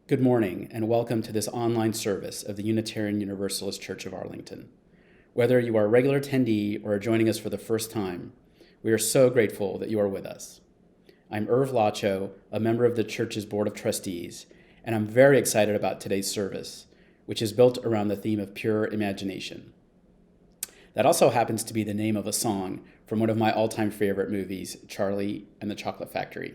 Good morning, and welcome to this online service of the Unitarian Universalist Church of Arlington. Whether you are a regular attendee or are joining us for the first time, we are so grateful that you are with us. I'm Irv Lacho, a member of the church's Board of Trustees, and I'm very excited about today's service, which is built around the theme of pure imagination. That also happens to be the name of a song from one of my all-time favorite movies, Charlie and the Chocolate Factory.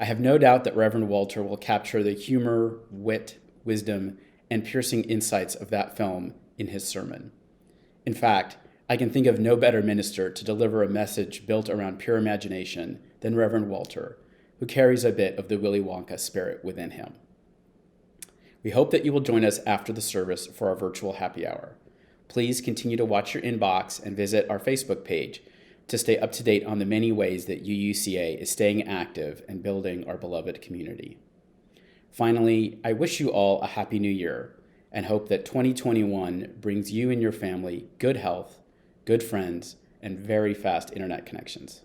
I have no doubt that Reverend Walter will capture the humor, wit, wisdom, and piercing insights of that film in his sermon. In fact, I can think of no better minister to deliver a message built around pure imagination than Reverend Walter, who carries a bit of the Willy Wonka spirit within him. We hope that you will join us after the service for our virtual happy hour. Please continue to watch your inbox and visit our Facebook page to stay up to date on the many ways that UUCA is staying active and building our beloved community. Finally, I wish you all a happy new year and hope that 2021 brings you and your family good health, good friends, and very fast internet connections.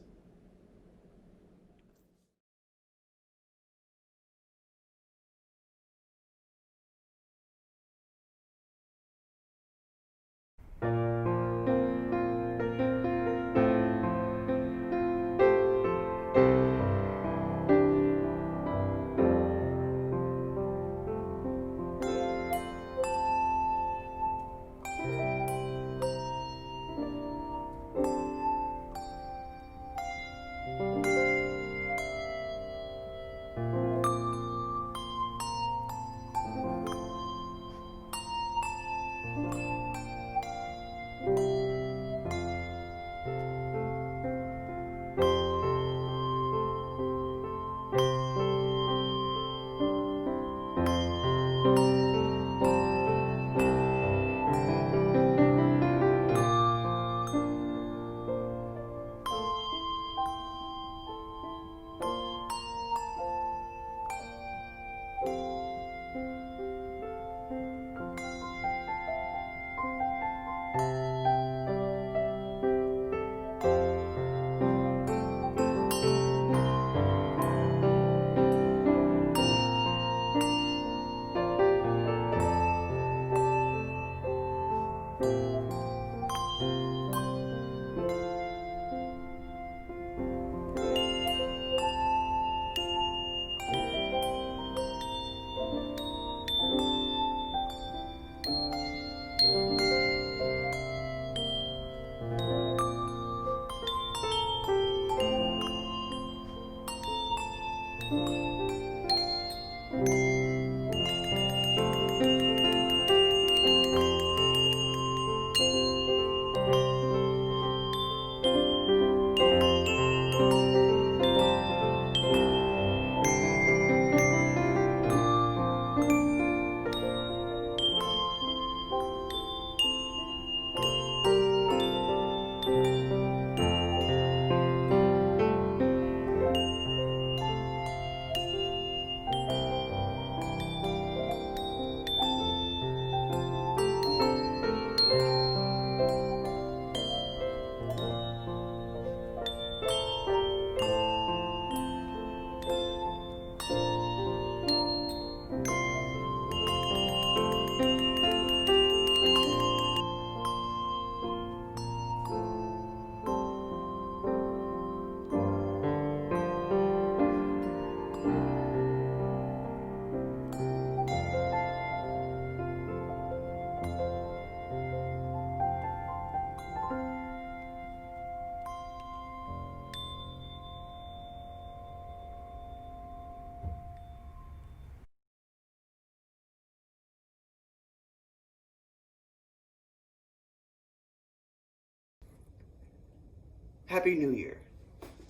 Happy New Year.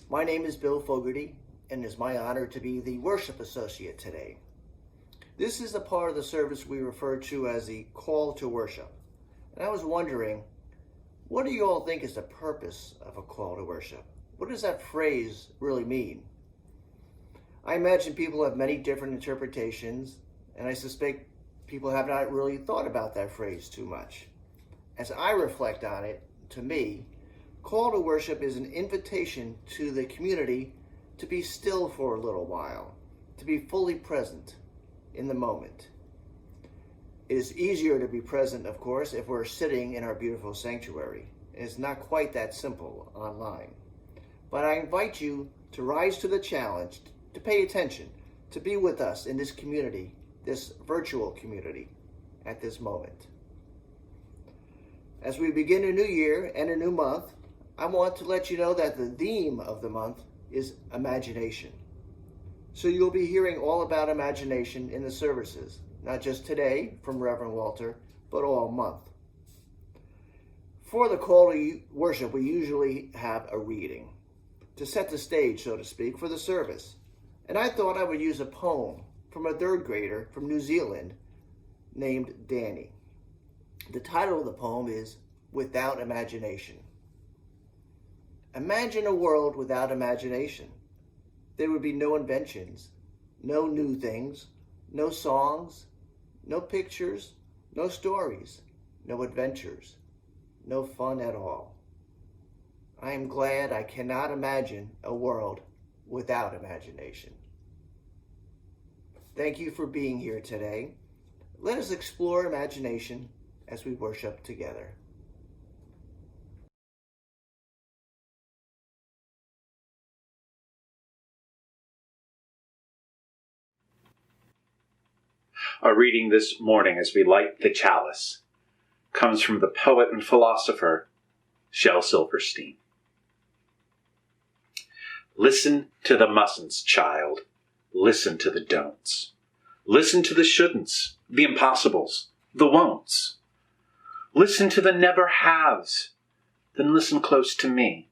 My name is Bill Fogarty, and it is my honor to be the worship associate today. This is the part of the service we refer to as the call to worship. And I was wondering, what do you all think is the purpose of a call to worship? What does that phrase really mean? I imagine people have many different interpretations, and I suspect people have not really thought about that phrase too much. As I reflect on it, to me, call to worship is an invitation to the community to be still for a little while, to be fully present, in the moment. It is easier to be present, of course, if we're sitting in our beautiful sanctuary. It's not quite that simple online. But I invite you to rise to the challenge, to pay attention, to be with us in this community, this virtual community, at this moment. As we begin a new year and a new month, I want to let you know that the theme of the month is imagination. So you'll be hearing all about imagination in the services, not just today from Reverend Walter, but all month. For the call to worship, we usually have a reading to set the stage, so to speak, for the service. And I thought I would use a poem from a third grader from New Zealand named Danny. The title of the poem is Without Imagination. Imagine a world without imagination. There would be no inventions, no new things, no songs, no pictures, no stories, no adventures, no fun at all. I am glad I cannot imagine a world without imagination. Thank you for being here today. Let us explore imagination as we worship together. Our reading this morning as we light the chalice comes from the poet and philosopher Shel Silverstein. Listen to the mustn'ts, child. Listen to the don'ts. Listen to the shouldn'ts, the impossibles, the won'ts. Listen to the never haves, then listen close to me.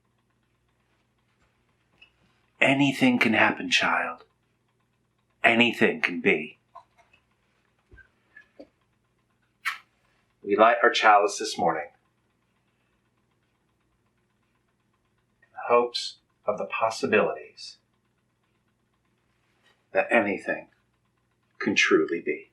Anything can happen, child. Anything can be. We light our chalice this morning in the hopes of the possibilities that anything can truly be.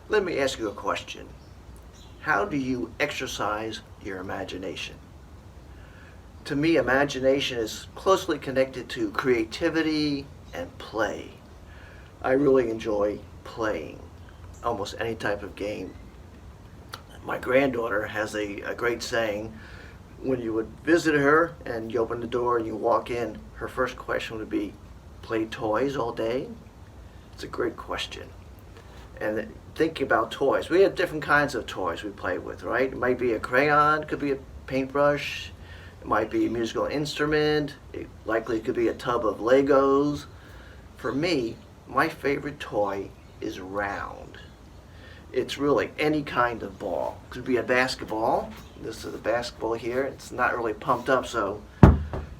Let me ask you a question. How do you exercise your imagination? To me, imagination is closely connected to creativity and play. I really enjoy playing almost any type of game. My granddaughter has a great saying. When you would visit her and you open the door and you walk in, her first question would be, play toys all day? It's a great question. And thinking about toys. We had different kinds of toys we played with, right? It might be a crayon, it could be a paintbrush, it might be a musical instrument, it likely could be a tub of Legos. For me, my favorite toy is round. It's really any kind of ball. It could be a basketball. This is a basketball here. It's not really pumped up, so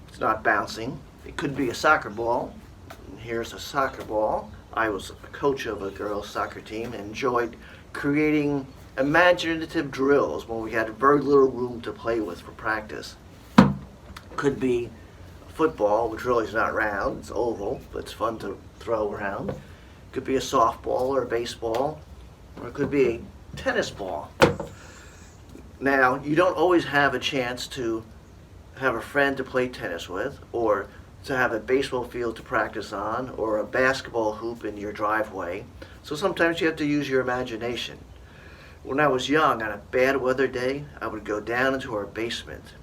it's not bouncing. It could be a soccer ball. And here's a soccer ball. I was a coach of a girls' soccer team and enjoyed creating imaginative drills when we had very little room to play with for practice. Could be football, which really is not round, it's oval, but it's fun to throw around. Could be a softball or a baseball, or it could be a tennis ball. Now, you don't always have a chance to have a friend to play tennis with, or to have a baseball field to practice on, or a basketball hoop in your driveway. So sometimes you have to use your imagination. When I was young, on a bad weather day, I would go down into our basement.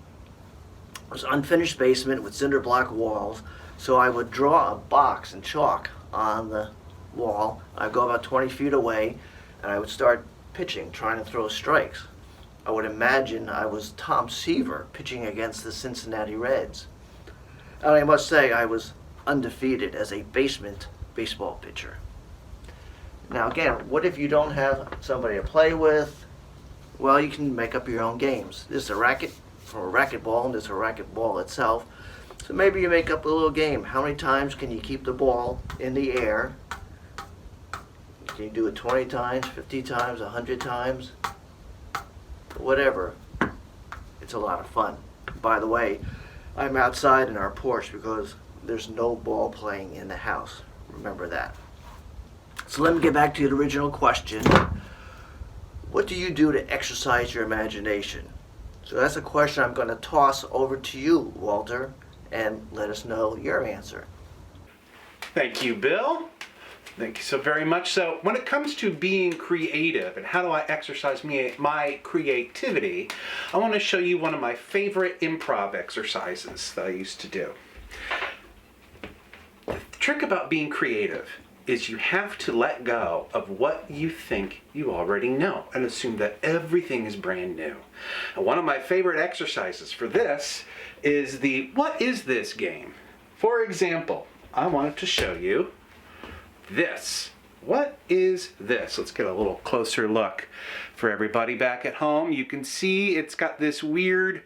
It was an unfinished basement with cinder block walls, so I would draw a box in chalk on the wall. I'd go about 20 feet away, and I would start pitching, trying to throw strikes. I would imagine I was Tom Seaver pitching against the Cincinnati Reds. And I must say, I was undefeated as a basement baseball pitcher. Now again, what if you don't have somebody to play with? Well, you can make up your own games. This is a racket from a racquetball, and this is a racquetball itself. So maybe you make up a little game. How many times can you keep the ball in the air? Can you do it 20 times, 50 times, 100 times? Whatever. It's a lot of fun. By the way, I'm outside in our porch because there's no ball playing in the house. Remember that. So let me get back to the original question. What do you do to exercise your imagination? So that's a question I'm going to toss over to you, Walter, and let us know your answer. Thank you, Bill. Thank you so very much. So when it comes to being creative and how do I exercise my creativity, I want to show you one of my favorite improv exercises that I used to do. The trick about being creative is you have to let go of what you think you already know and assume that everything is brand new. And one of my favorite exercises for this is the "What is this?" game. For example, I wanted to show you this. What is this? Let's get a little closer look for everybody back at home. You can see it's got this weird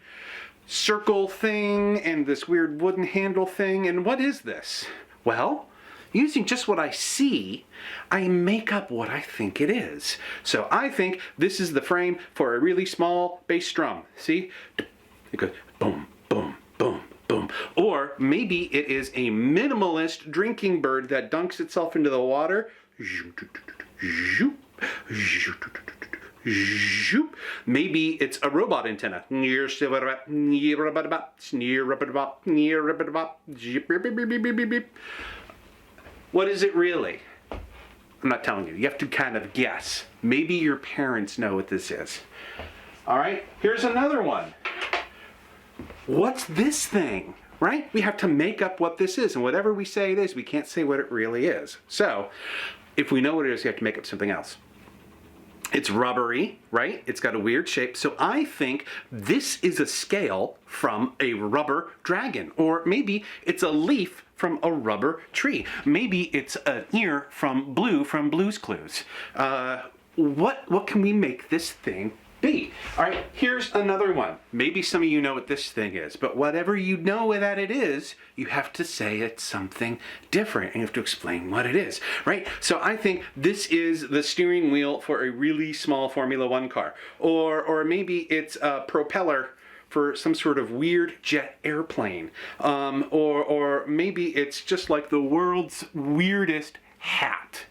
circle thing and this weird wooden handle thing. And what is this? Well, using just what I see, I make up what I think it is. So I think this is the frame for a really small bass drum. See? It goes boom, boom, boom, boom. Or maybe it is a minimalist drinking bird that dunks itself into the water. Maybe it's a robot antenna. What is it really? I'm not telling you. You have to kind of guess. Maybe your parents know what this is. All right, here's another one. What's this thing? Right? We have to make up what this is, and whatever we say it is, we can't say what it really is. So, if we know what it is, we have to make up something else. It's rubbery, right? It's got a weird shape. So I think this is a scale from a rubber dragon. Or maybe it's a leaf from a rubber tree. Maybe it's an ear from Blue's Clues. What can we make this thing be? All right, here's another one. Maybe some of you know what this thing is, but whatever you know that it is, you have to say it's something different, and you have to explain what it is, right? So I think this is the steering wheel for a really small Formula One car, or maybe it's a propeller for some sort of weird jet airplane, or maybe it's just like the world's weirdest hat.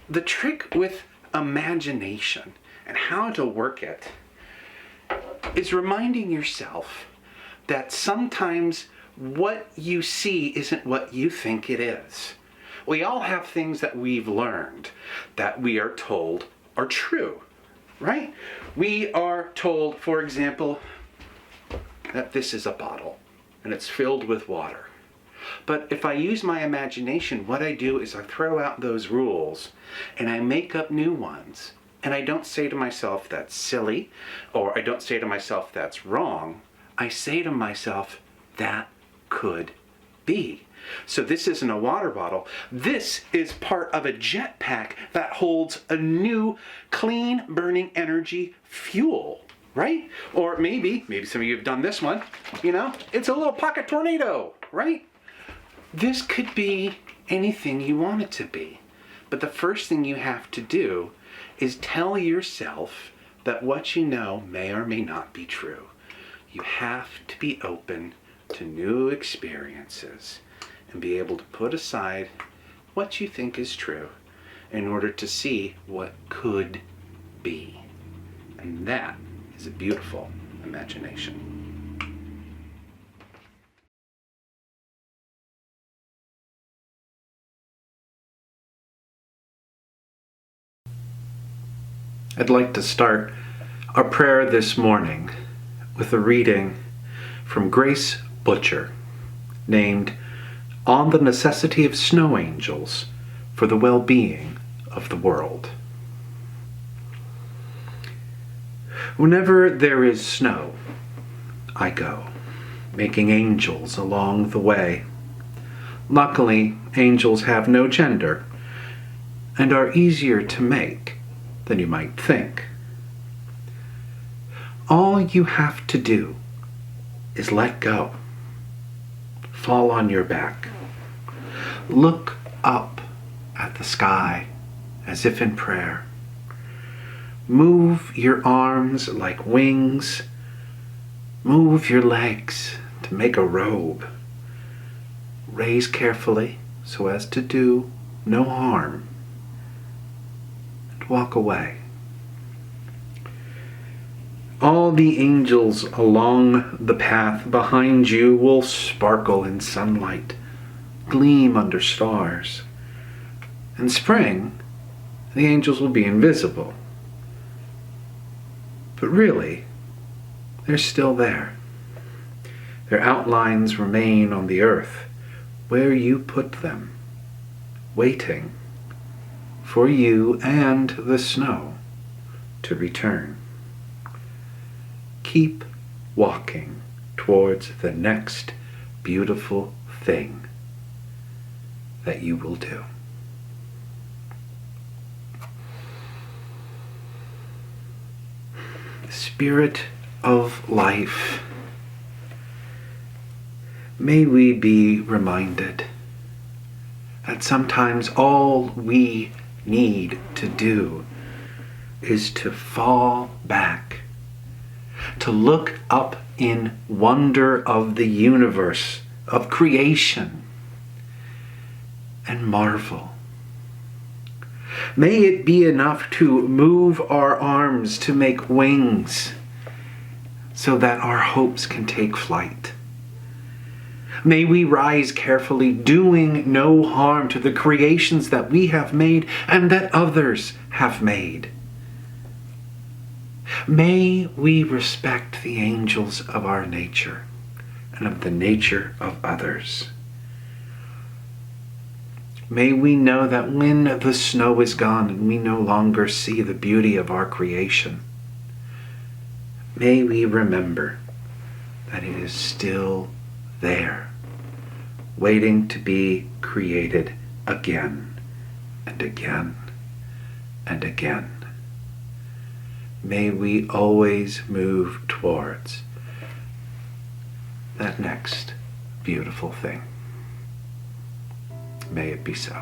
The trick with imagination and how to work it is reminding yourself that sometimes what you see isn't what you think it is. We all have things that we've learned that we are told are true, right? We are told, for example, that this is a bottle and it's filled with water. But if I use my imagination, what I do is I throw out those rules and I make up new ones. And I don't say to myself, that's silly, or I don't say to myself, that's wrong. I say to myself, that could be. So this isn't a water bottle. This is part of a jetpack that holds a new clean burning energy fuel, right? Or maybe some of you have done this one, it's a little pocket tornado, right? This could be anything you want it to be. But the first thing you have to do is tell yourself that what you know may or may not be true. You have to be open to new experiences and be able to put aside what you think is true in order to see what could be. And that is a beautiful imagination. I'd like to start our prayer this morning with a reading from Grace Butcher named On the Necessity of Snow Angels for the Well-Being of the World. Whenever there is snow, I go, making angels along the way. Luckily, angels have no gender and are easier to make than you might think. All you have to do is let go. Fall on your back. Look up at the sky as if in prayer. Move your arms like wings. Move your legs to make a robe. Raise carefully so as to do no harm. And walk away. All the angels along the path behind you will sparkle in sunlight, gleam under stars. In spring, the angels will be invisible. But really, they're still there. Their outlines remain on the earth, where you put them, waiting for you and the snow to return. Keep walking towards the next beautiful thing that you will do. Spirit of life, may we be reminded that sometimes all we need to do is to fall back, to look up in wonder of the universe, of creation, and marvel. May it be enough to move our arms to make wings so that our hopes can take flight. May we rise carefully, doing no harm to the creations that we have made and that others have made. May we respect the angels of our nature and of the nature of others. May we know that when the snow is gone and we no longer see the beauty of our creation, may we remember that it is still there, waiting to be created again and again and again. May we always move towards that next beautiful thing. May it be so.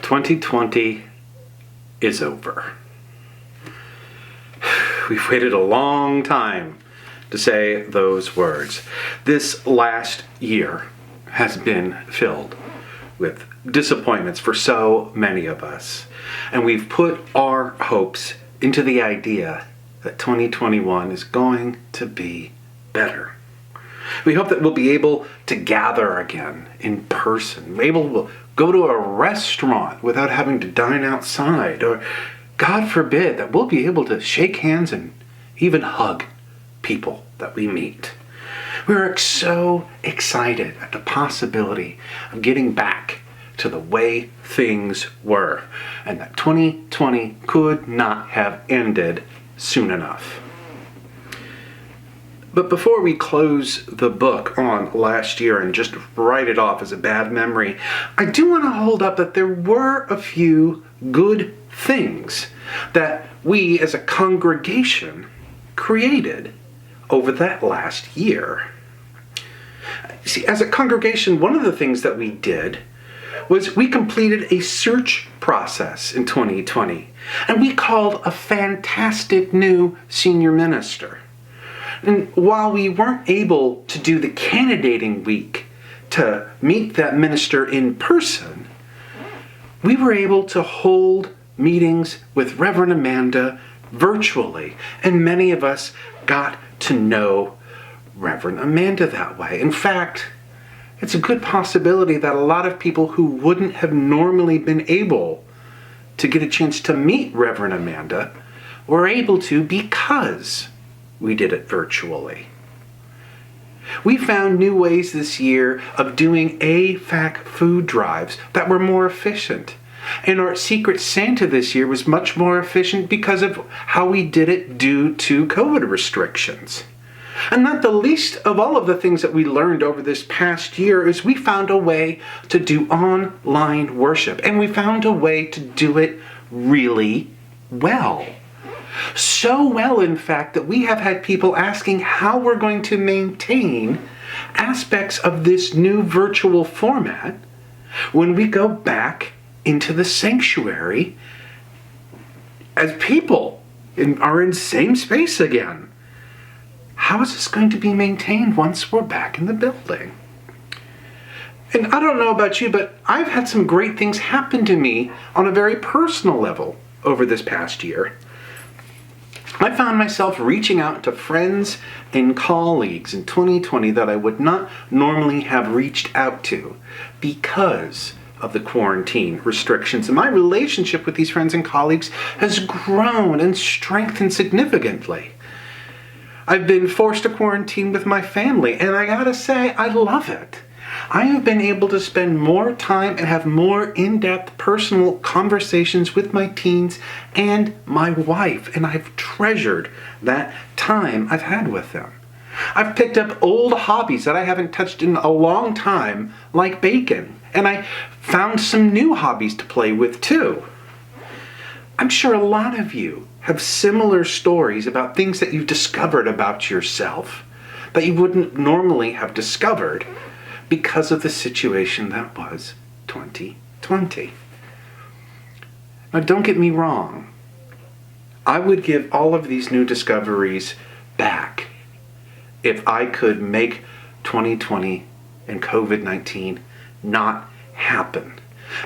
2020 is over. We've waited a long time to say those words. This last year has been filled with disappointments for so many of us. And we've put our hopes into the idea that 2021 is going to be better. We hope that we'll be able to gather again in person, able to go to a restaurant without having to dine outside, or God forbid that we'll be able to shake hands and even hug people that we meet. We're so excited at the possibility of getting back to the way things were, and that 2020 could not have ended soon enough. But before we close the book on last year and just write it off as a bad memory, I do want to hold up that there were a few good things that we as a congregation created over that last year. See, as a congregation, one of the things that we did was we completed a search process in 2020, and we called a fantastic new senior minister. And while we weren't able to do the candidating week to meet that minister in person, we were able to hold meetings with Reverend Amanda virtually, and many of us got to know Reverend Amanda that way. In fact, it's a good possibility that a lot of people who wouldn't have normally been able to get a chance to meet Reverend Amanda were able to because we did it virtually. We found new ways this year of doing AFAC food drives that were more efficient. And our Secret Santa this year was much more efficient because of how we did it due to COVID restrictions. And not the least of all of the things that we learned over this past year is we found a way to do online worship. And we found a way to do it really well. So well, in fact, that we have had people asking how we're going to maintain aspects of this new virtual format when we go back into the sanctuary as people are in same space again. How is this going to be maintained once we're back in the building? And I don't know about you, but I've had some great things happen to me on a very personal level over this past year. I found myself reaching out to friends and colleagues in 2020 that I would not normally have reached out to because of the quarantine restrictions. And my relationship with these friends and colleagues has grown and strengthened significantly. I've been forced to quarantine with my family, and I gotta say, I love it. I have been able to spend more time and have more in-depth personal conversations with my teens and my wife, and I've treasured that time I've had with them. I've picked up old hobbies that I haven't touched in a long time, like baking, and I found some new hobbies to play with too. I'm sure a lot of you have similar stories about things that you've discovered about yourself that you wouldn't normally have discovered because of the situation that was 2020. Now, don't get me wrong. I would give all of these new discoveries back if I could make 2020 and COVID-19 not happen.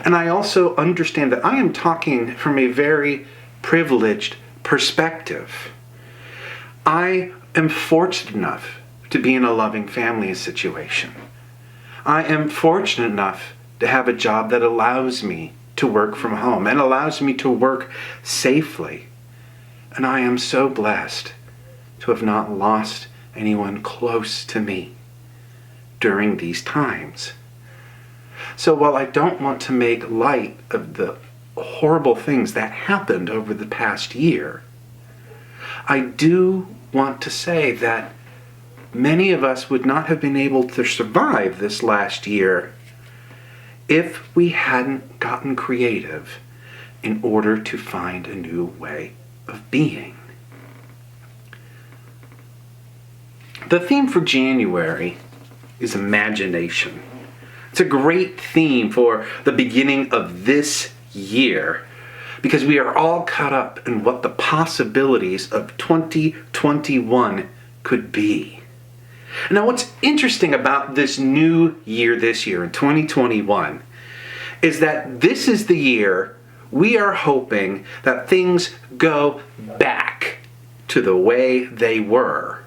And I also understand that I am talking from a very privileged perspective. I am fortunate enough to be in a loving family situation. I am fortunate enough to have a job that allows me to work from home and allows me to work safely. And I am so blessed to have not lost anyone close to me during these times. So while I don't want to make light of the horrible things that happened over the past year, I do want to say that many of us would not have been able to survive this last year if we hadn't gotten creative in order to find a new way of being. The theme for January is imagination. It's a great theme for the beginning of this year because we are all caught up in what the possibilities of 2021 could be. Now, what's interesting about this new year this year in 2021 is that this is the year we are hoping that things go back to the way they were,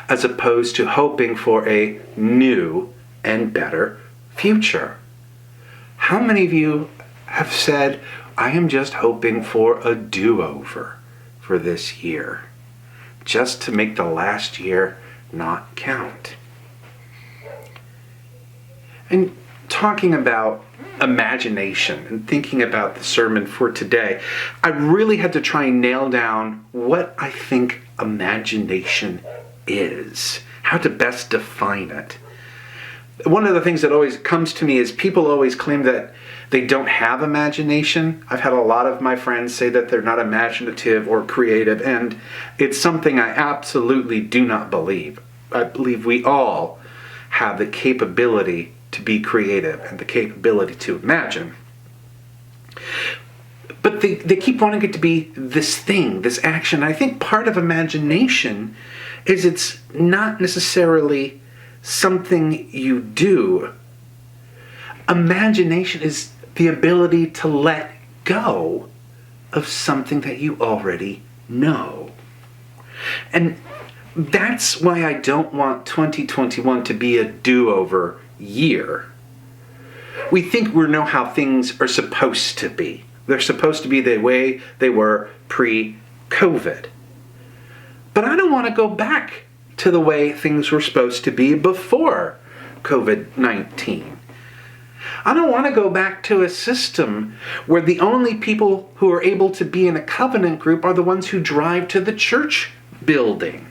as opposed to hoping for a new and better future. How many of you have said, I am just hoping for a do-over for this year, just to make the last year not count? And talking about imagination and thinking about the sermon for today, I really had to try and nail down what I think imagination is, how to best define it. One of the things that always comes to me is people always claim that they don't have imagination. I've had a lot of my friends say that they're not imaginative or creative, and it's something I absolutely do not believe. I believe we all have the capability to be creative and the capability to imagine. But they keep wanting it to be this thing, this action. I think part of imagination is it's not necessarily something you do. Imagination is the ability to let go of something that you already know. And that's why I don't want 2021 to be a do-over year. We think we know how things are supposed to be. They're supposed to be the way they were pre-COVID. But I don't want to go back to the way things were supposed to be before COVID-19. I don't want to go back to a system where the only people who are able to be in a covenant group are the ones who drive to the church building.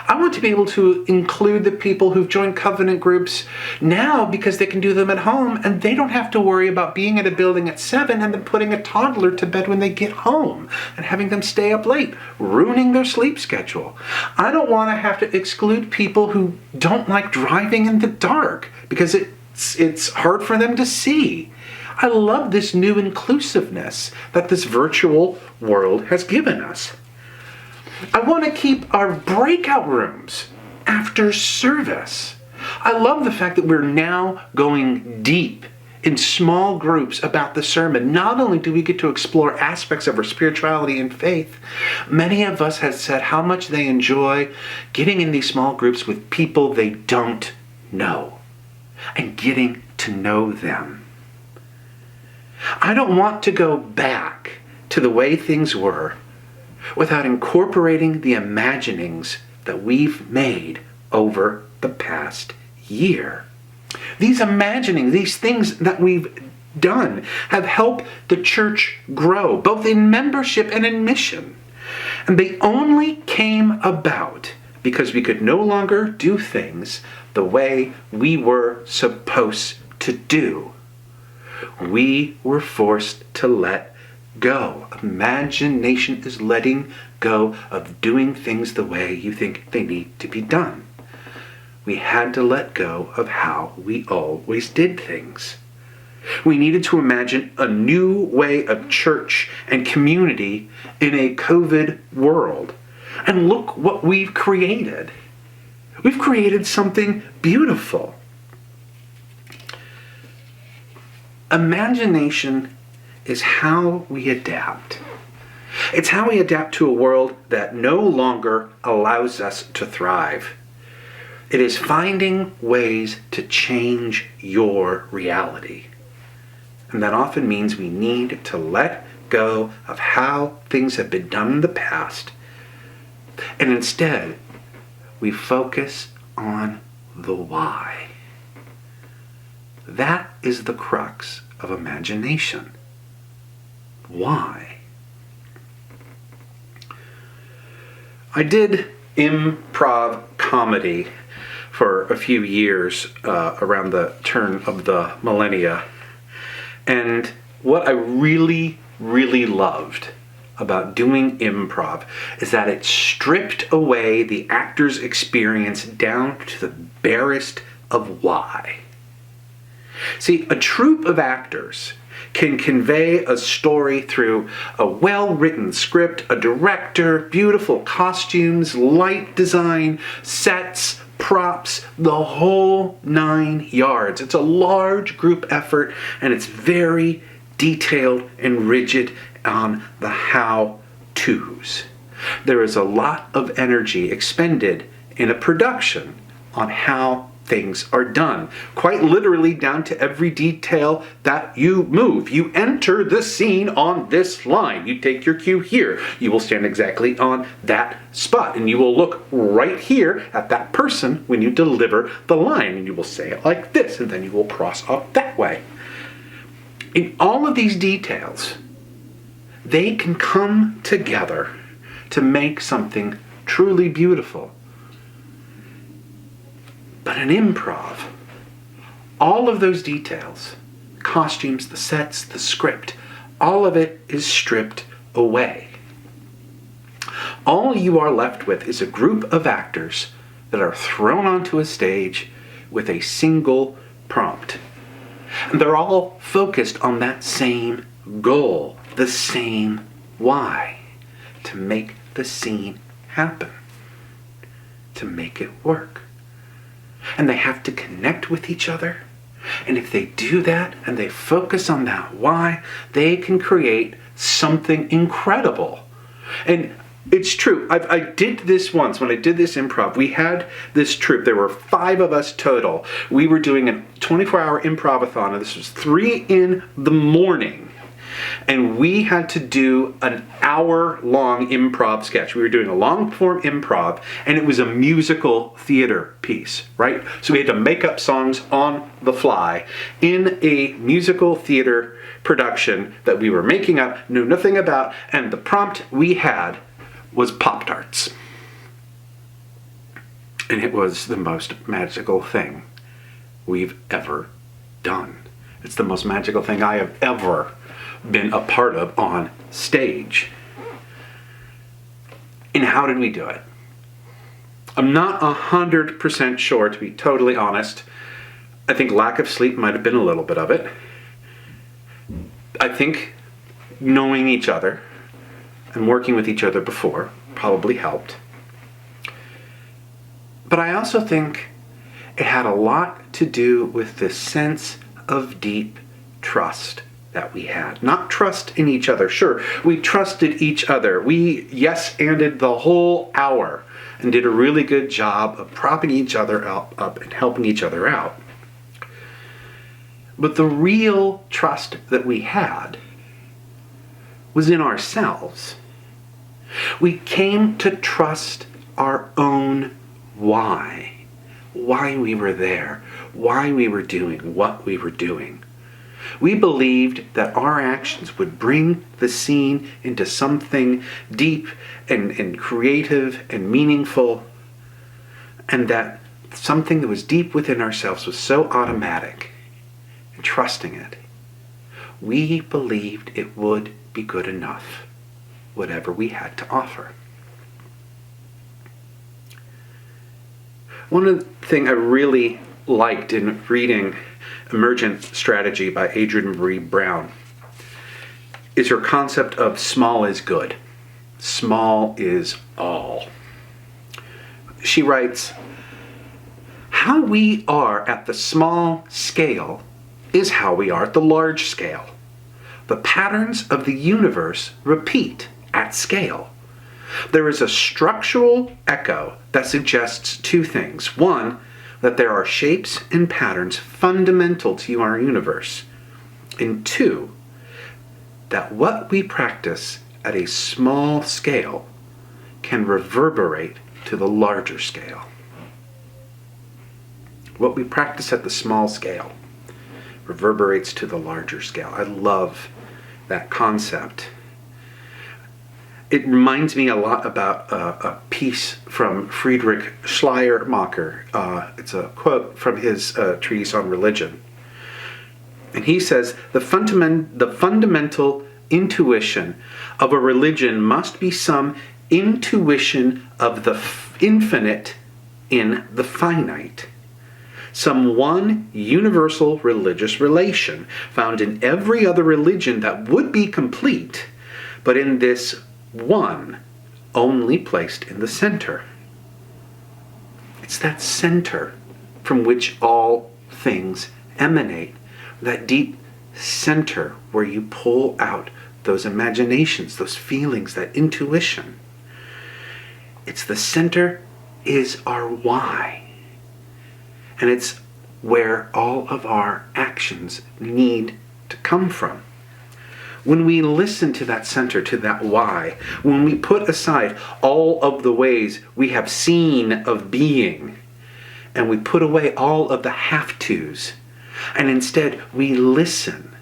I want to be able to include the people who've joined covenant groups now because they can do them at home and they don't have to worry about being at a building at 7 and then putting a toddler to bed when they get home and having them stay up late, ruining their sleep schedule. I don't want to have to exclude people who don't like driving in the dark because it's hard for them to see. I love this new inclusiveness that this virtual world has given us. I want to keep our breakout rooms after service. I love the fact that we're now going deep in small groups about the sermon. Not only do we get to explore aspects of our spirituality and faith, many of us have said how much they enjoy getting in these small groups with people they don't know and getting to know them. I don't want to go back to the way things were without incorporating the imaginings that we've made over the past year. These imaginings, these things that we've done have helped the church grow, both in membership and in mission. And they only came about because we could no longer do things the way we were supposed to do. We were forced to let go. Imagination is letting go of doing things the way you think they need to be done. We had to let go of how we always did things. We needed to imagine a new way of church and community in a COVID world. And look what we've created. We've created something beautiful. Imagination is how we adapt. It's how we adapt to a world that no longer allows us to thrive. It is finding ways to change your reality. And that often means we need to let go of how things have been done in the past. And instead, we focus on the why. That is the crux of imagination. Why? I did improv comedy for a few years around the turn of the millennia. And what I really, really loved about doing improv is that it stripped away the actor's experience down to the barest of why. See, a troupe of actors can convey a story through a well-written script, a director, beautiful costumes, light design, sets, props, the whole 9 yards. It's a large group effort, and it's very detailed and rigid on the how-tos. There is a lot of energy expended in a production on how things are done, quite literally down to every detail that you move. You enter the scene on this line. You take your cue here. You will stand exactly on that spot, and you will look right here at that person when you deliver the line, and you will say it like this, and then you will cross up that way. In all of these details, they can come together to make something truly beautiful. But in improv, all of those details, costumes, the sets, the script, all of it is stripped away. All you are left with is a group of actors that are thrown onto a stage with a single prompt. And they're all focused on that same goal, the same why, to make the scene happen, to make it work. And they have to connect with each other. And if they do that and they focus on that why, they can create something incredible. And it's true. I did this once when I did this improv. We had this troupe. There were 5 of us total. We were doing a 24-hour improv-a-thon, and this was 3 in the morning. And we had to do an hour-long improv sketch. We were doing a long-form improv, and it was a musical theater piece, right? So we had to make up songs on the fly in a musical theater production that we were making up, knew nothing about, and the prompt we had was Pop-Tarts. And it was the most magical thing we've ever done. It's the most magical thing I have ever been a part of on stage. And how did we do it? I'm not 100% sure, to be totally honest. I think lack of sleep might have been a little bit of it. I think knowing each other and working with each other before probably helped. But I also think it had a lot to do with this sense of deep trust that we had. Not trust in each other. Sure, we trusted each other. We yes-anded the whole hour and did a really good job of propping each other up and helping each other out. But the real trust that we had was in ourselves. We came to trust our own why we were there, why we were doing what we were doing. We believed that our actions would bring the scene into something deep and creative and meaningful, and that something that was deep within ourselves was so automatic, and trusting it, we believed it would be good enough, whatever we had to offer. One of the things I really liked in reading Emergent Strategy by Adrienne Maree Brown is her concept of small is good. Small is all. She writes, how we are at the small scale is how we are at the large scale. The patterns of the universe repeat at scale. There is a structural echo that suggests 2 things. 1, that there are shapes and patterns fundamental to our universe. And 2, that what we practice at a small scale can reverberate to the larger scale. What we practice at the small scale reverberates to the larger scale. I love that concept. It reminds me a lot about a piece from Friedrich Schleiermacher. It's a quote from his treatise on religion. And he says, the fundamental intuition of a religion must be some intuition of the infinite in the finite. some one universal religious relation found in every other religion that would be complete, but in this one only placed in the center. It's that center from which all things emanate, that deep center where you pull out those imaginations, those feelings, that intuition. It's the center is our why. And it's where all of our actions need to come from. When we listen to that center, to that why, when we put aside all of the ways we have seen of being, and we put away all of the have-tos, and instead we listen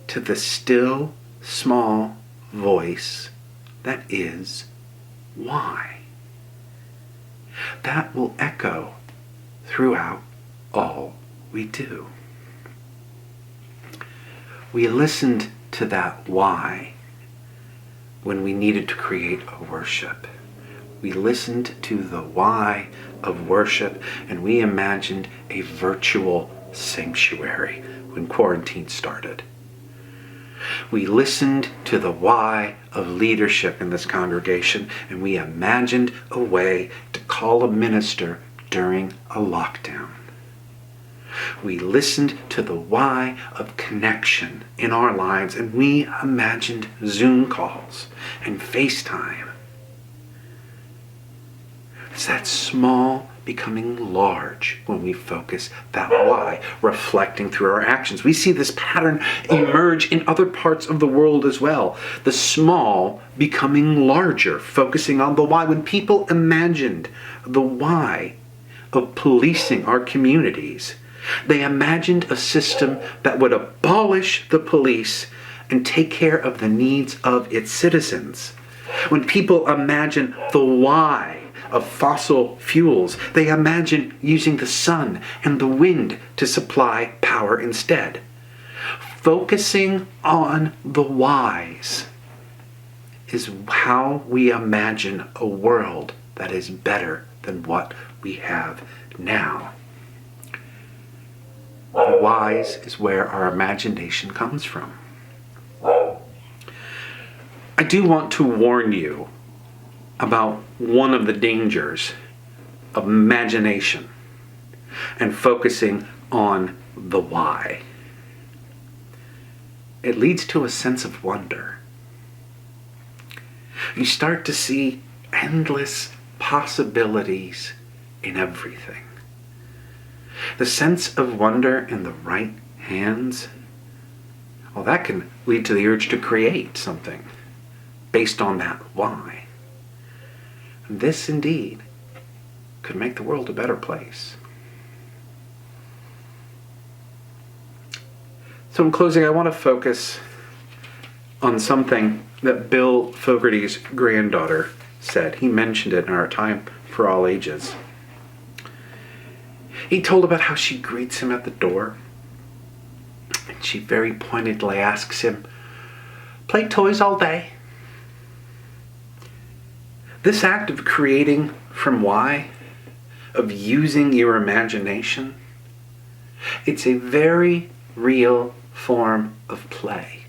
to the still, small voice that is why, that will echo throughout all we do. We listened to that why when we needed to create a worship. We listened to the why of worship, and we imagined a virtual sanctuary when quarantine started. We listened to the why of leadership in this congregation, and we imagined a way to call a minister during a lockdown. We listened to the why of connection in our lives, and we imagined Zoom calls and FaceTime. It's that small becoming large when we focus that why, reflecting through our actions. We see this pattern emerge in other parts of the world as well. The small becoming larger, focusing on the why. When people imagined the why of policing our communities, they imagined a system that would abolish the police and take care of the needs of its citizens. When people imagine the why of fossil fuels, they imagine using the sun and the wind to supply power instead. Focusing on the whys is how we imagine a world that is better than what we have now. The whys is where our imagination comes from. I do want to warn you about one of the dangers of imagination and focusing on the why. It leads to a sense of wonder. You start to see endless possibilities in everything. The sense of wonder in the right hands, well, that can lead to the urge to create something based on that why. And this indeed could make the world a better place. So in closing, I want to focus on something that Bill Fogarty's granddaughter said. He mentioned it in our Time for All Ages. He told about how she greets him at the door, and she very pointedly asks him, "Play toys all day?" This act of creating from why, of using your imagination, it's a very real form of play.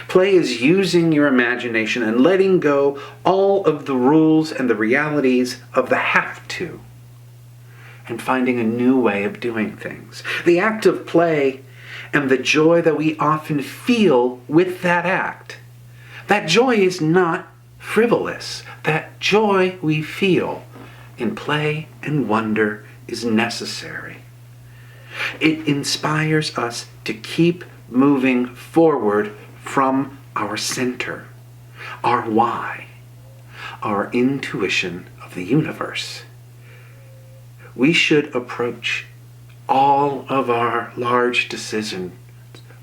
Play is using your imagination and letting go all of the rules and the realities of the have to, and finding a new way of doing things. The act of play and the joy that we often feel with that act, that joy is not frivolous. That joy we feel in play and wonder is necessary. It inspires us to keep moving forward from our center, our why, our intuition of the universe. We should approach all of our large decisions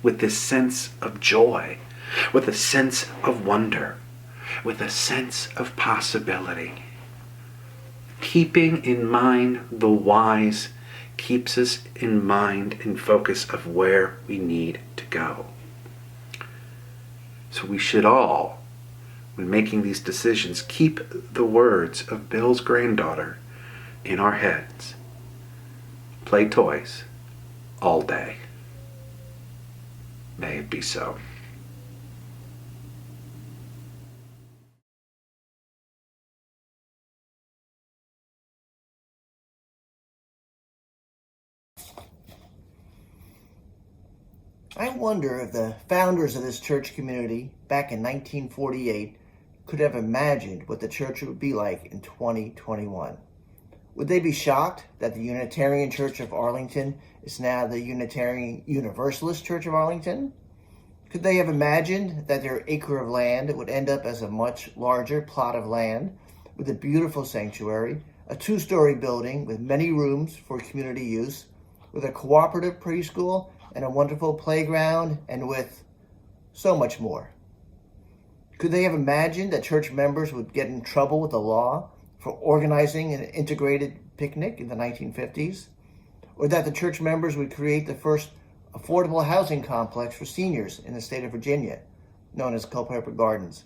with this sense of joy, with a sense of wonder, with a sense of possibility. Keeping in mind the whys keeps us in mind and focus of where we need to go. So we should all, when making these decisions, keep the words of Bill's granddaughter in our heads. play toys all day. May it be so. I wonder if the founders of this church community back in 1948 could have imagined what the church would be like in 2021. Would they be shocked that the Unitarian Church of Arlington is now the Unitarian Universalist Church of Arlington? Could they have imagined that their acre of land would end up as a much larger plot of land with a beautiful sanctuary, a 2-story building with many rooms for community use, with a cooperative preschool and a wonderful playground, and with so much more? Could they have imagined that church members would get in trouble with the law for organizing an integrated picnic in the 1950s? Or that the church members would create the first affordable housing complex for seniors in the state of Virginia, known as Culpeper Gardens?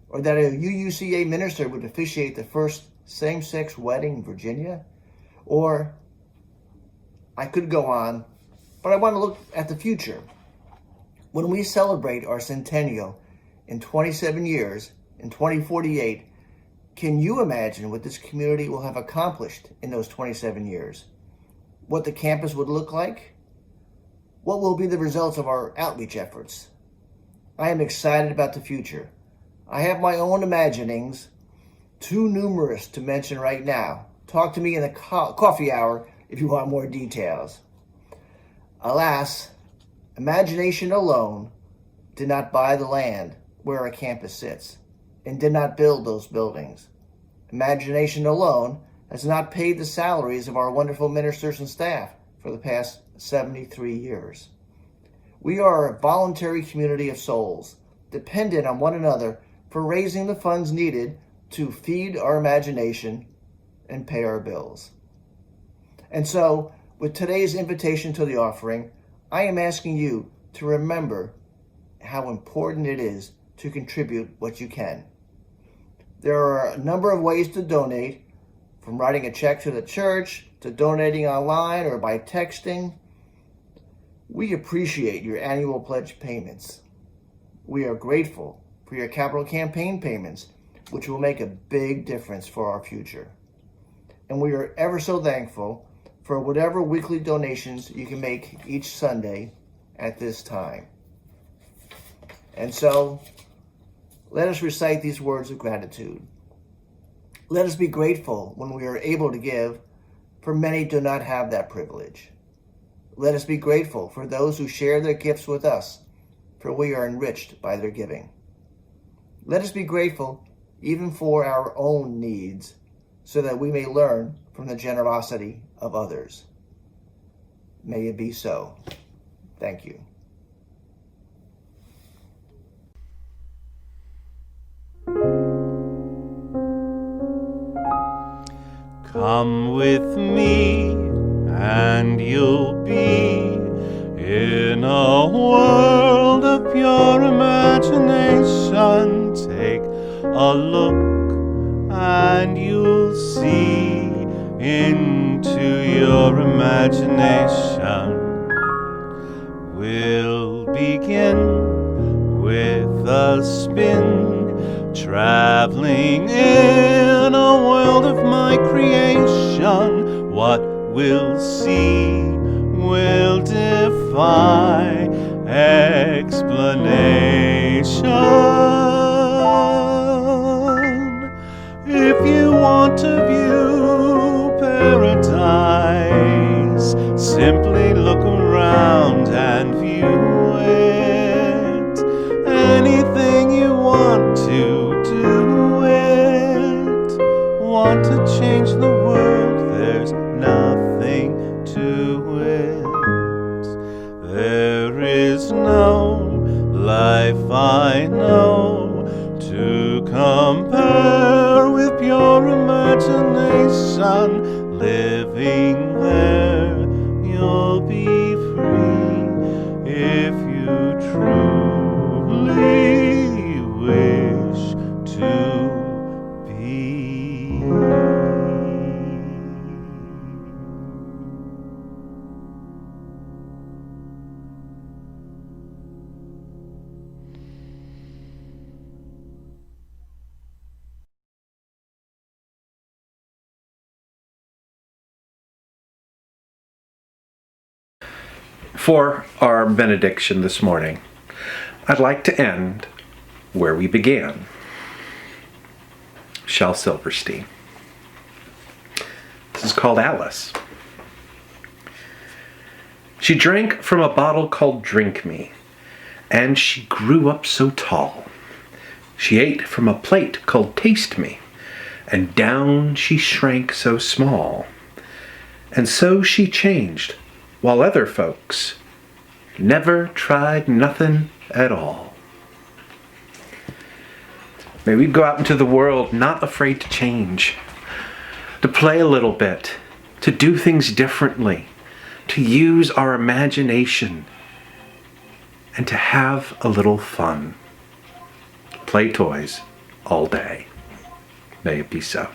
Or that a UUCA minister would officiate the first same-sex wedding in Virginia? Or, I could go on, but I want to look at the future. When we celebrate our centennial in 27 years, in 2048, can you imagine what this community will have accomplished in those 27 years? What the campus would look like? What will be the results of our outreach efforts? I am excited about the future. I have my own imaginings, too numerous to mention right now. Talk to me in the coffee hour if you want more details. Alas, imagination alone did not buy the land where our campus sits and did not build those buildings. Imagination alone has not paid the salaries of our wonderful ministers and staff for the past 73 years. We are a voluntary community of souls, dependent on one another for raising the funds needed to feed our imagination and pay our bills. And so, with today's invitation to the offering, I am asking you to remember how important it is to contribute what you can. There are a number of ways to donate, from writing a check to the church, to donating online or by texting. We appreciate your annual pledge payments. We are grateful for your capital campaign payments, which will make a big difference for our future. And we are ever so thankful for whatever weekly donations you can make each Sunday at this time. And so, let us recite these words of gratitude. Let us be grateful when we are able to give, for many do not have that privilege. Let us be grateful for those who share their gifts with us, for we are enriched by their giving. Let us be grateful even for our own needs, so that we may learn from the generosity of others. May it be so. Thank you. Come with me and you'll be in a world of pure imagination. Take a look and you'll see into your imagination. We'll begin with a spin, traveling in a world of my creation. What we'll see will defy explanation. If you want to view paradise, simply look around and view it. Anything you want to do it. Want to change the world, there's nothing to it. There is no life I know to compare with pure imagination. Living there, you'll be free if you truly wish to be. For our benediction this morning, I'd like to end where we began. Shel Silverstein. This is called Alice. She drank from a bottle called Drink Me, and she grew up so tall. She ate from a plate called Taste Me, and down she shrank so small. And so she changed, while other folks never tried nothing at all. May we go out into the world not afraid to change, to play a little bit, to do things differently, to use our imagination, and to have a little fun. Play toys all day. May it be so.